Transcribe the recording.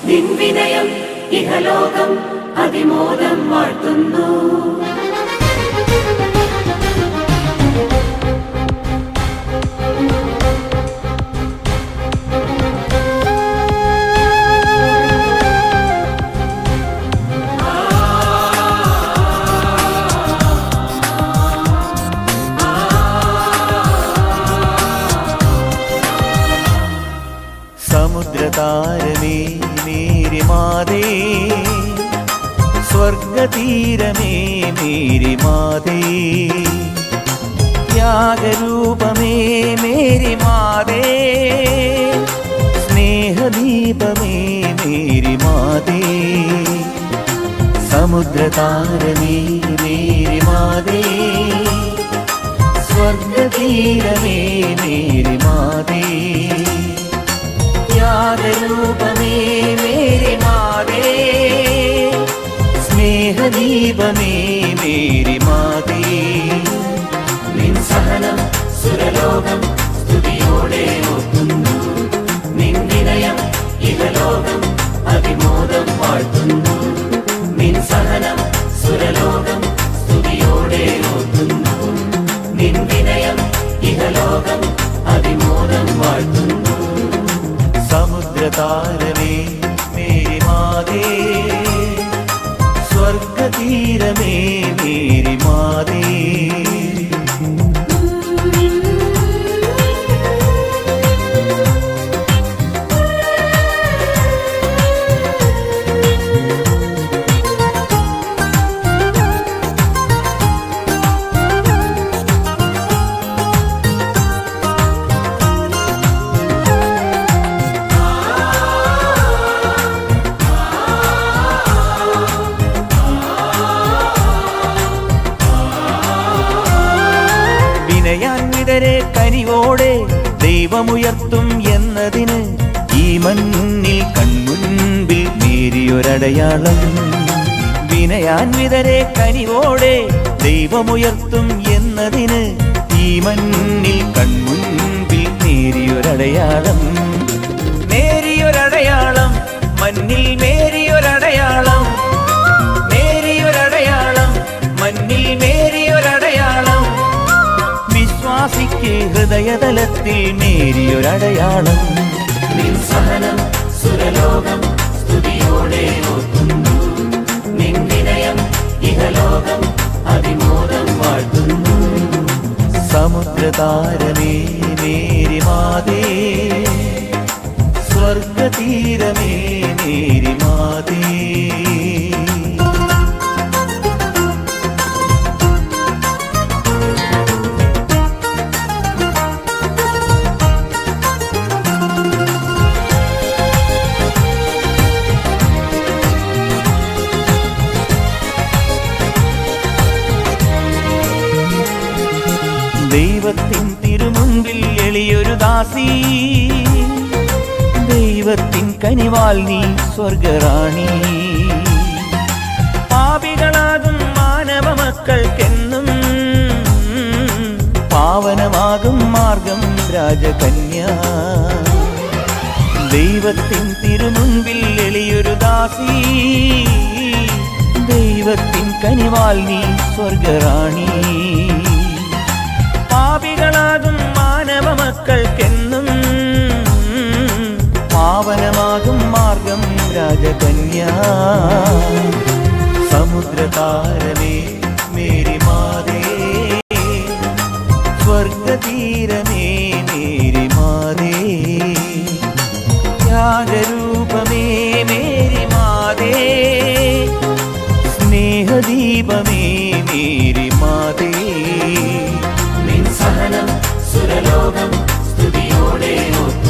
നിൻ വിനയം ഇഹലോകം അതിമോദം വാഴ്ത്തുന്നു. സമുദ്രതാരമേ മേരി മാതേ, സ്വർഗതീരമേ മേരി മാതേ, ത്യാഗരൂപമേ മേരി മാതേ, സ്നേഹദീപമേ മേരി മാതേ. സമുദ്രതാരമേ മേരി മാതേ, സ്വർഗതീരമേ മേരി മാതേ, ത്യാഗരൂപമേ മേരി മാതേ, സ്നേഹദീപമേ മേരി മാതേ. നിൻ സഹനം സുരലോകം സ്തുതിയോടെ ഓർക്കുന്നു. നിൻ വിനയം ഇഹലോകം അതിമോദം വാഴ്ത്തുന്നു. നിൻ സഹനം സുരലോകം സ്തുതിയോടെ ഓർക്കുന്നു. നിൻ വിനയം ഇഹലോകം അതിമോദം വാഴ്ത്തുന്നു. സമുദ്രതാരമേ മേരി മാതേ, സ്വർഗതീരമേ മേരി മാതേ. വിനയാന്വിതരെ കനിവോടെ ദൈവമുയർത്തും എന്നതിന് ഈ മണ്ണിൽ കൺമുൻപിൽ നേരിയൊരടയാളം. വിനയാന്വിതരെ കനിവോടെ ദൈവമുയർത്തും എന്നതിന് ഈ മണ്ണിൽ കൺമുൻപിൽ നേരിയൊരടയാളം. നേരിയൊരടയാളം, മണ്ണിൽ മേരിയൊരടയാളം, നേരിയൊരടയാളം, മണ്ണിൽ മേരിയൊരടയാളം. വിശ്വാസിക്ക് ഹൃദയതലത്തിൽ നേരിയൊരടയാളം. നിൻ സഹനം സുരലോകം സ്തുതിയോടെ ഓർക്കുന്നു. നിൻ വിനയം ഇഹലോകം അതിമോദം വാഴ്ത്തുന്നു. സമുദ്രതാരമേ മേരി മാതേ, സ്വർഗതീരമേ മേരി മാതേ. ദൈവത്തിൻ തിരുമുൻപിൽ എളിയൊരു ദാസി, ദൈവത്തിൻ കനിവാൽ നീ സ്വർഗറാണി. പാപികളാകും മാനവ മക്കൾക്കെന്നും പാവനമാകും മാർഗം രാജകന്യ. ദൈവത്തിൻ തിരുമുൻപിൽ എളിയൊരു ദാസി, ദൈവത്തിൻ കനിവാൽ നീ സ്വർഗറാണി. പാപികളാകും മാനവ മക്കൾക്കെന്നും പാവനമാകും മാർഗം രാജകന്യ. സമുദ്രതാരമേ മേരി മാതേ, സ്വർഗതീരമേ മേരി മാതേ, ത്യാഗരൂപമേ മേരി മാതേ, സ്നേഹദീപമേ മേരി മാതേ. നിൻ സഹനം സുരലോകം സ്തുതിയോടെ ഓർക്കുന്നു.